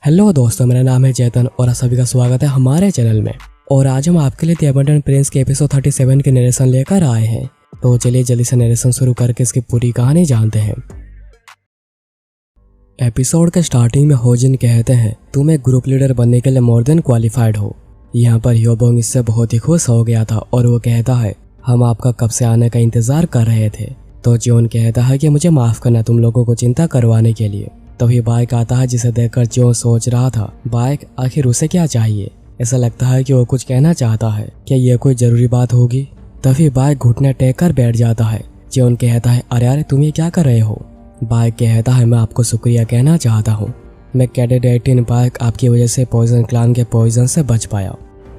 Hello दोस्तों, मेरा नाम है चेतन और आप सभी का स्वागत है हमारे चैनल में। और आज हम आपके लिए द अबंडेंट प्रिंस के एपिसोड 37 के नरेशन लेकर आए हैं। तो चलिए जल्दी से नरेशन शुरू करके इसकी पूरी कहानी जानते हैं। एपिसोड के स्टार्टिंग में होजिन कहते हैं, तुम एक ग्रुप लीडर बनने के लिए मोर देन क्वालिफाइड हो। यहाँ पर ह्योबोंग इससे बहुत ही खुश हो गया था और वो कहता है, हम आपका कब से आने का इंतजार कर रहे थे। तो जियोन कहता है कि मुझे माफ करना तुम लोगों को चिंता करवाने के लिए। तभी बाइक आता है जिसे देखकर जियोन सोच रहा था, बाइक आखिर उसे क्या चाहिए। ऐसा लगता है कि वो कुछ कहना चाहता है, क्या ये कोई जरूरी बात होगी। तभी बाइक घुटने टेक कर बैठ जाता है। जियोन कहता है, अरे तुम ये क्या कर रहे हो। बाइक कहता है, मैं आपको शुक्रिया कहना चाहता हूँ। मैं कैडेट 18 बाइक आपकी वजह से पॉइजन क्लान के पॉइजन से बच पाया।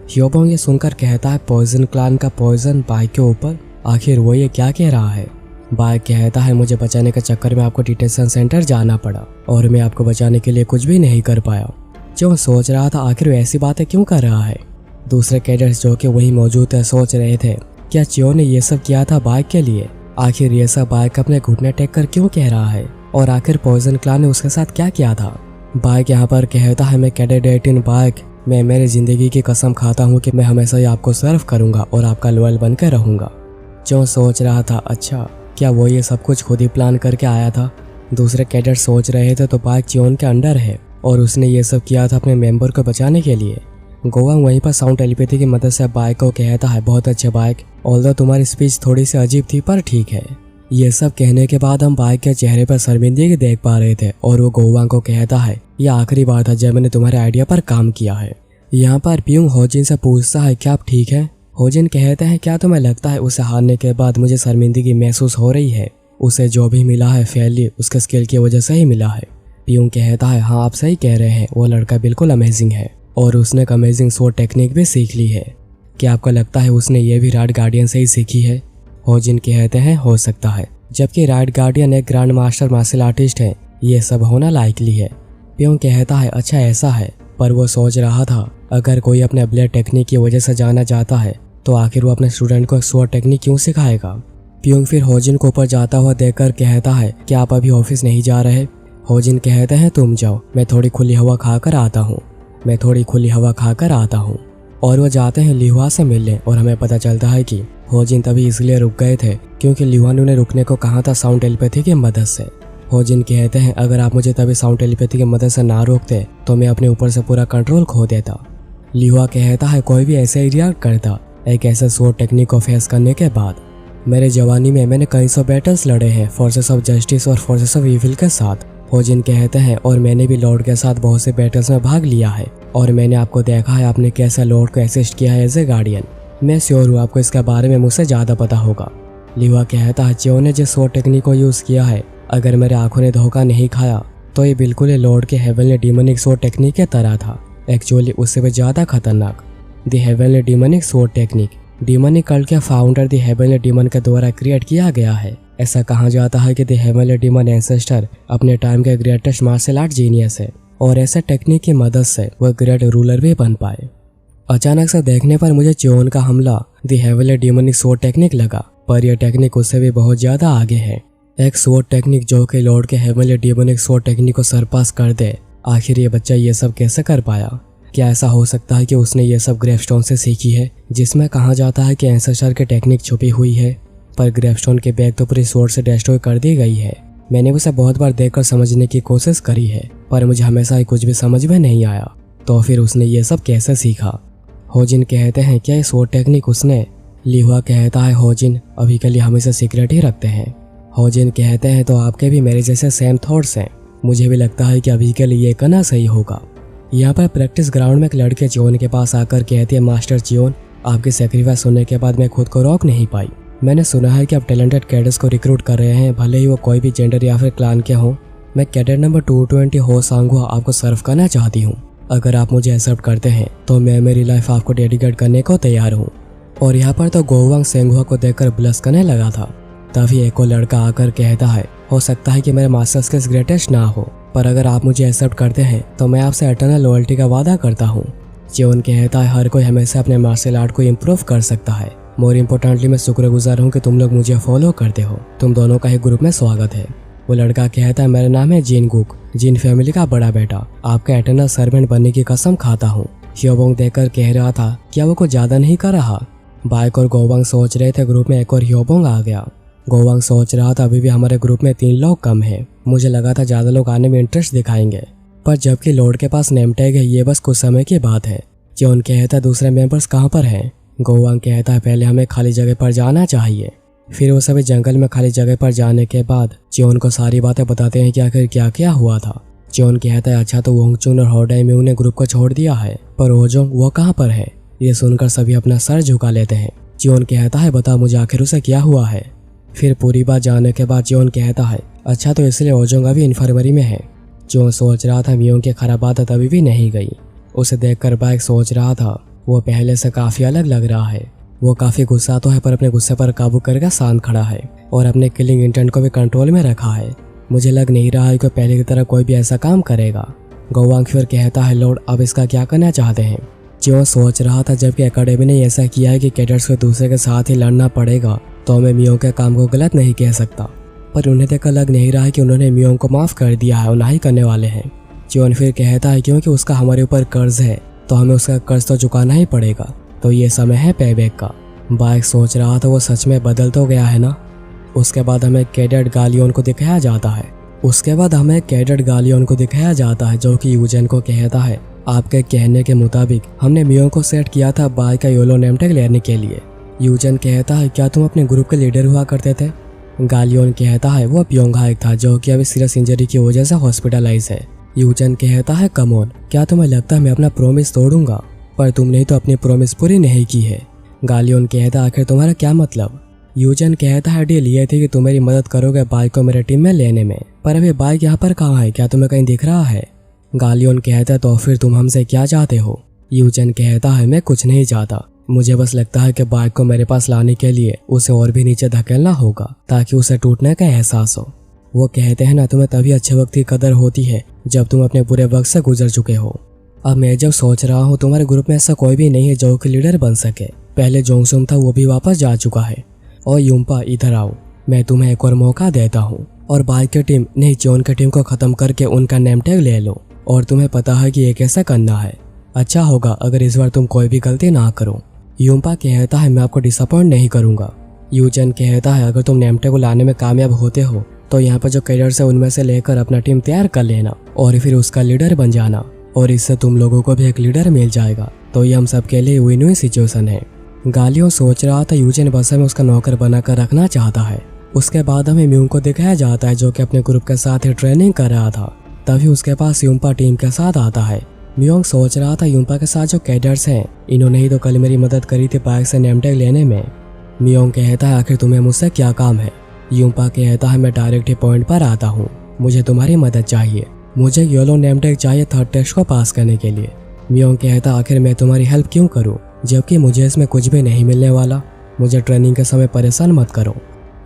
ह्योबोंग ये सुनकर कहता है, पॉइजन क्लान का पॉइजन बाइक के ऊपर, आखिर वो ये क्या कह रहा है। बाइक कहता है, मुझे बचाने के चक्कर में आपको डिटेंशन सेंटर जाना पड़ा और मैं आपको बचाने के लिए कुछ भी नहीं कर पाया। जो सोच रहा था आखिर वो ऐसी बातें क्यों कर रहा है। दूसरे कैडेट्स जो कि वहीं मौजूद थे सोच रहे थे, क्या चियो ने ये सब किया था बाइक के लिए। आखिर ये सब बाइक अपने घुटने टेक कर क्यों कह रहा है और आखिर पॉइजन क्लान ने उसके साथ क्या किया था। बाइक यहाँ पर कहता है, मैं कैडेट 18 बाइक, मैं मेरी जिंदगी की कसम खाता हूँ कि मैं हमेशा ही आपको सर्व करूंगा और आपका लॉयल बनकर रहूंगा। जो सोच रहा था, अच्छा क्या वो ये सब कुछ खुद ही प्लान करके आया था। दूसरे कैडेट सोच रहे थे तो बाइक जियोन के अंडर है और उसने ये सब किया था अपने मेंबर को बचाने के लिए। गोवांग वहीं पर साउंड टेलीपैथी की मदद से बाइक को कहता है, बहुत अच्छे बाइक, ऑल्दो तुम्हारी स्पीच थोड़ी सी अजीब थी पर ठीक है। ये सब कहने के बाद हम बाइक के चेहरे पर शर्मिंदगी देख पा रहे थे और वो गोवांग को कहता है, यह आखिरी बार था जब मैंने तुम्हारे आइडिया पर काम किया है। यहाँ पर प्यूंग होजिन से पूछता है, क्या आप ठीक है। होजिन कहते हैं, क्या तुम्हें लगता है उसे हारने के बाद मुझे शर्मिंदगी महसूस हो रही है। उसे जो भी मिला है फेयरली उसके स्किल की वजह से ही मिला है। प्यूंग कहता है, हाँ आप सही कह रहे हैं, वो लड़का बिल्कुल अमेजिंग है और उसने एक अमेजिंग स्वॉर्ड टेक्निक भी सीख ली है। क्या आपको लगता है उसने ये भी राइट गार्डियन से ही सीखी है। होजिन कहते हैं, हो सकता है, जबकि राइट गार्डियन एक ग्रैंड मास्टर मार्शल आर्टिस्ट है, ये सब होना लाइकली है। प्यूंग कहता है, अच्छा ऐसा है, पर वो सोच रहा था अगर कोई अपने ब्लेड टेक्निक की वजह से जाना चाहता है तो आखिर वो अपने स्टूडेंट को स्वॉर्ड टेक्निक क्यों सिखाएगा। प्यूंग फिर होजिन को ऊपर जाता हुआ देखकर कहता है, क्या आप अभी ऑफिस नहीं जा रहे। होजिन कहते हैं, तुम जाओ, मैं थोड़ी खुली हवा खाकर आता हूँ। और वो जाते हैं लिहुआ से मिलने और हमें पता चलता है कि होजिन तभी इसलिए रुक गए थे क्योंकि लिहुआ ने उन्हें रुकने को कहा था साउंड टेलीपैथी की मदद से। होजिन कहते हैं, अगर आप मुझे तभी साउंड टेलीपैथी की मदद से ना रोकते तो मैं अपने ऊपर से पूरा कंट्रोल खो देता। लिहुआ कहता है, कोई भी ऐसे ही रिएक्ट करता एक ऐसे स्वॉर्ड टेक्निक को फेस करने के बाद। मेरे जवानी में मैंने कई सौ बैटल्स लड़े हैं फोर्सेस ऑफ जस्टिस और फोर्सेस ऑफ इविल के साथ। होजिन कहते हैं, और मैंने भी लॉर्ड के साथ बहुत से बैटल्स में भाग लिया है और मैंने आपको देखा है आपने कैसे लॉर्ड को असिस्ट किया है एज ए गार्डियन। मैं श्योर हूँ आपको इसके बारे में मुझसे ज़्यादा पता होगा। लिहुआ कहता है, चियो ने जिस स्वॉर्ड टेक्निक को यूज़ किया है, अगर मेरे आंखों ने धोखा नहीं खाया तो ये बिल्कुल लॉर्ड के हेवनली डीमोनिक स्वॉर्ड टेक्निक के तरह था, एक्चुअली उससे भी ज़्यादा खतरनाक। The heavenly demonic sword technique demonic cult के फाउंडर द हेवनली डीमन के द्वारा क्रिएट किया गया है। ऐसा कहा जाता है कि द हेवनली डीमन एंसेस्टर अपने टाइम के ग्रेटेस्ट मार्शल आर्ट जीनियस है और ऐसे टेक्निक की मदद से वह ग्रेट रूलर भी बन पाए। अचानक से देखने पर मुझे चियोन का हमला the heavenly demonic sword technique लगा, पर यह टेक्निक उससे भी बहुत ज्यादा आगे है। एक स्वॉर्ड टेक्निक जो कि लॉर्ड के हेवनली डीमोनिक स्वॉर्ड टेक्निक को सरपास कर दे। आखिर ये बच्चा ये सब कैसे कर पाया। क्या ऐसा हो सकता है कि उसने ये सब ग्रेवस्टोन से सीखी है, जिसमें कहा जाता है कि एंसेस्टर की टेक्निक छुपी हुई है, पर ग्रेवस्टोन के बैग तो पूरी स्वॉर्ड से डिस्ट्रॉय कर दी गई है। मैंने उसे बहुत बार देखकर समझने की कोशिश करी है, पर मुझे हमेशा ही कुछ भी समझ में नहीं आया। तो फिर उसने ये सब कैसे सीखा। होजिन कहते हैं, क्या ये स्वॉर्ड टेक्निक उसने। लिहुआ कहता है, होजिन अभी के लिए हम इसे सीक्रेट ही रखते हैं। होजिन कहते हैं, तो आपके भी मेरे जैसे सेम थॉट्स हैं। मुझे भी लगता है कि अभी के लिए ये करना सही होगा। यहाँ पर प्रैक्टिस ग्राउंड में एक लड़के चियोन के पास आकर कहती है, मास्टर चियोन, आपके सेक्रीफाइस होने के बाद मैं खुद को रोक नहीं पाई। मैंने सुना है कि आप टैलेंटेड कैडेट्स को रिक्रूट कर रहे हैं, भले ही वो कोई भी जेंडर या फिर क्लान के हों। मैं कैडेट नंबर 220 हो सांगुआ आपको सर्व करना चाहती हूँ। अगर आप मुझे एक्सेप्ट करते हैं तो मैं मेरी लाइफ आपको डेडिकेट करने को तैयार हूँ। और यहाँ पर तो गोवांग सेंगुआ को देखकर ब्लश करने लगा था। तभी एक और लड़का आकर कहता है, हो सकता है कि मेरे मास्टर स्किल्स ग्रेटेस्ट ना हो, पर अगर आप मुझे एक्सेप्ट करते हैं तो मैं आपसे एटर्नल लॉयल्टी का वादा करता हूँ। चियोन कहता है, हर कोई हमेशा अपने मार्शल आर्ट को इम्प्रूव कर सकता है। मोर इम्पोर्टेंटली मैं शुक्रगुजार हूँ कि तुम लोग मुझे फॉलो करते हो। तुम दोनों का ही ग्रुप में स्वागत है। वो लड़का कहता है, मेरा नाम है जिनगुक, जिन फैमिली का बड़ा बेटा, आपका एटर्नल सर्वेंट बनने की कसम खाता हूँ। ह्योबोंग देखकर कह रहा था, क्या वो कुछ ज्यादा नहीं कर रहा? बाइक और गोवांग सोच रहे थे, ग्रुप में एक और ह्योबोंग आ गया। गोवांग सोच रहा था, अभी भी हमारे ग्रुप में 3 लोग कम है। मुझे लगा था ज्यादा लोग आने में इंटरेस्ट दिखाएंगे, पर जबकि लॉर्ड के पास नेम टैग है, ये बस कुछ समय की बात है। जियोन कहता, दूसरे मेंबर्स कहाँ पर हैं? गोवांग कहता है, पहले हमें खाली जगह पर जाना चाहिए। फिर वो सभी जंगल में खाली जगह पर जाने के बाद जियोन को सारी बातें बताते हैं कि आखिर क्या क्या हुआ था। जियोन कहता है, अच्छा तो वोंगचुन और होडाईम्यू ने ग्रुप को छोड़ दिया है, पर ओजोंग वो कहाँ पर है? ये सुनकर सभी अपना सर झुका लेते हैं। जियोन कहता है, बता मुझे आखिर उसे क्या हुआ है? फिर पूरी बात जानने के बाद जियोन कहता है, अच्छा तो इसलिए ओजोंग अभी इन्फर्मरी में है। जियोन सोच रहा था मियोंग की खराब आदत अभी भी नहीं गई। उसे देखकर बाइक सोच रहा था, वो पहले से काफी अलग लग रहा है। वो काफी गुस्सा तो है, पर अपने गुस्से पर काबू करके शांत खड़ा है और अपने किलिंग इंटेंट को भी कंट्रोल में रखा है। मुझे लग नहीं रहा है कि पहले की तरह कोई भी ऐसा काम करेगा। गोवांग फिर कहता है, लॉर्ड अब इसका क्या करना चाहते हैं? जियोन सोच रहा था, जबकि एकेडमी ने ऐसा किया है कि कैडेट्स को दूसरे के साथ ही लड़ना पड़ेगा, तो मैं मियोंग के काम को गलत नहीं कह सकता। पर उन्हें देखकर लग नहीं रहा है कि उन्होंने मियोंग को माफ कर दिया है और ना ही करने वाले हैं। जियोन फिर कहता है, क्योंकि उसका हमारे ऊपर कर्ज है, तो हमें उसका कर्ज तो चुकाना ही पड़ेगा, तो ये समय है पेबैक का। बाइक सोच रहा था, वो सच में बदल तो गया है ना। उसके बाद हमें कैडेट गालियोन को दिखाया जाता है जो कि यूजन को कहता है, आपके कहने के मुताबिक हमने मियोंग को सेट किया था बाइक का योलो नेम टैग लेने के लिए। यूजन कहता है, क्या तुम अपने ग्रुप के लीडर हुआ करते थे? गालियोन कहता है, वो प्योंगहाइक था जो कि अभी सीरियस इंजरी की वजह से हॉस्पिटलाइज है। यूजन कहता है, कमोन, क्या तुम्हें लगता है मैं अपना प्रॉमिस तोड़ूंगा? पर तुमने तो अपनी प्रॉमिस पूरी नहीं की है। गालियोन कहता, आखिर तुम्हारा क्या मतलब? यूजन कहता है, डील ये थी कि तुम मेरी मदद करोगे बाइक को मेरे टीम में लेने में, पर अभी बाइक यहाँ पर कहाँ है? क्या तुम्हें कहीं दिख रहा है? गालियोन कहता है, तो फिर तुम हमसे क्या चाहते हो? यूजन कहता है, मैं कुछ नहीं चाहता, मुझे बस लगता है कि बाइक को मेरे पास लाने के लिए उसे और भी नीचे धकेलना होगा ताकि उसे टूटने का एहसास हो। वो कहते हैं ना, तुम्हें तभी अच्छे वक्त की कदर होती है जब तुम अपने बुरे वक्त से गुजर चुके हो। अब मैं जब सोच रहा हूँ, तुम्हारे ग्रुप में ऐसा कोई भी नहीं है जो कि लीडर बन सके। पहले जोंगसुम था, वो भी वापस जा चुका है। और यूम्पा, इधर आओ, मैं तुम्हें एक और मौका देता हूँ और बाइक की टीम नहीं, जियोन की टीम को खत्म करके उनका नेम टैग ले लो। और तुम्हें पता है कि ये कैसे करना है। अच्छा होगा अगर इस बार तुम कोई भी गलती ना करो। यूम्पा कहता है, मैं आपको डिसअपॉइंट नहीं करूंगा। यूजन कहता है, अगर तुम नेम टैग को लाने में कामयाब होते हो तो यहाँ पर जो कैडर्स है उनमें से लेकर अपना टीम तैयार कर लेना और फिर उसका लीडर बन जाना, और इससे तुम लोगों को भी एक लीडर मिल जाएगा। तो ये हम सबके लिए विन विन सिचुएशन है। गालियों सोच रहा था, यूजन बस में उसका नौकर बनाकर रखना चाहता है। उसके बाद हमें म्यूंग को दिखाया जाता है जो कि अपने ग्रुप के साथ ही ट्रेनिंग कर रहा था। तभी उसके पास यूम्पा टीम के साथ आता है। म्यूंग सोच रहा था, यूम्पा के साथ जो कैडर्स हैं इन्होंने ही तो कल मेरी मदद करी थी बाइक से नेम टैग लेने में। म्यूंग कहता है, आखिर तुम्हें मुझसे क्या काम है? यूम्पा कहता है, मैं डायरेक्ट ही पॉइंट पर आता हूँ, मुझे तुम्हारी मदद चाहिए। मुझे येलो नेम टैग चाहिए थर्ड टेस्ट को पास करने के लिए। म्यूंग कहता, आखिर मैं तुम्हारी हेल्प क्यों करूँ जबकि मुझे इसमें कुछ भी नहीं मिलने वाला। मुझे ट्रेनिंग के समय परेशान मत करो।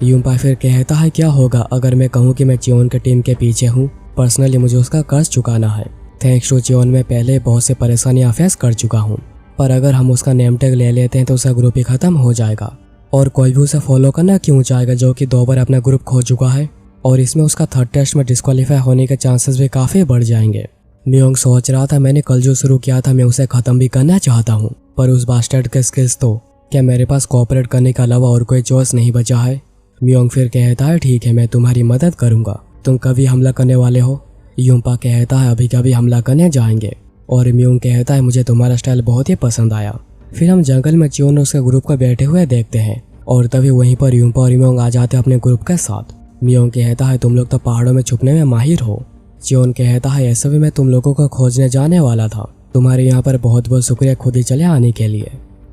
यूम्पा फिर कहता है, क्या होगा अगर मैं कहूँ कि मैं चियोन के टीम के पीछे हूँ? पर्सनली मुझे उसका कर्ज चुकाना है। थैंक्स टू चियोन में पहले बहुत से परेशानियां फेस कर चुका हूँ, पर अगर हम उसका नेम टैग ले लेते हैं तो उसका ग्रुप ही खत्म हो जाएगा और कोई भी उसे फॉलो करना क्यों चाहेगा जो कि 2 बार अपना ग्रुप खो चुका है, और इसमें उसका थर्ड टेस्ट में डिस्क्वालीफाई होने के चांसेस भी काफी बढ़ जाएंगे। म्यूंग सोच रहा था, मैंने कल जो शुरू किया था मैं उसे खत्म भी करना चाहता हूँ, पर उस बास्टर्ड के स्किल्स तो क्या मेरे पास कोऑपरेट करने के अलावा और कोई चॉइस नहीं बचा है। म्यूंग फिर कहता है, ठीक है मैं तुम्हारी मदद करूंगा। तुम कभी हमला करने वाले हो? यूम्पा कहता है, अभी कभी हमला करने जाएंगे। और म्यूंग कहता है, मुझे तुम्हारा स्टाइल बहुत ही पसंद आया। फिर हम जंगल में चियोन और उसके ग्रुप को बैठे हुए देखते हैं और तभी वहीं पर यूम्पा और म्यूंग आ जाते हैं अपने ग्रुप के साथ। म्यूंग कहता है, तुम लोग तो पहाड़ों में छुपने में माहिर हो। चियोन कहता है, ऐसे भी मैं तुम लोगों को खोजने जाने वाला था। तुम्हारे यहाँ पर बहुत बहुत शुक्रिया खुद ही चले आने के लिए।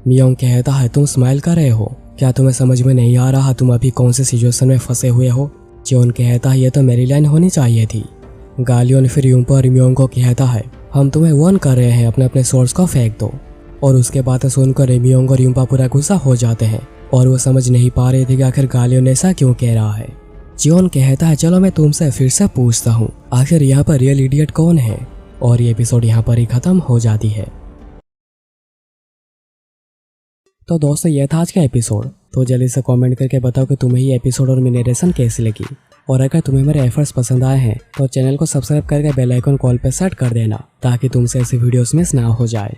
म्यूंग कहता है, तुम स्माइल कर रहे हो, क्या तुम्हें समझ में नहीं आ रहा तुम अभी कौन सी सिचुएशन में फंसे हुए हो? चियोन कहता है, ये तो मेरी लाइन होनी चाहिए थी। गालियोन फिर यूम्पा और म्यूंग को कहता है, हम तुम्हें वार्न कर रहे हैं, अपने अपने सोर्स को फेंक दो। और उसके बाद सुनकर म्यूंग और यूम्पा पूरा गुस्सा हो जाते हैं और वो समझ नहीं पा रहे थे कि आखिर गालियोन ऐसा क्यों कह रहा है। चियोन कहता है, चलो मैं तुमसे फिर से पूछता हूँ, आखिर यहाँ पर रियल इडियट कौन है? और ये एपिसोड यहाँ पर ही खत्म हो जाती है। तो दोस्तों ये था आज का एपिसोड। तो जल्दी से कमेंट करके बताओ कि तुम्हें ये एपिसोड और मेरी नरेशन कैसी लगी। और अगर तुम्हें मेरे एफर्ट्स पसंद आए हैं तो चैनल को सब्सक्राइब करके बेल आइकन कॉल पे सेट कर देना ताकि तुमसे ऐसी वीडियोस मिस ना हो जाए।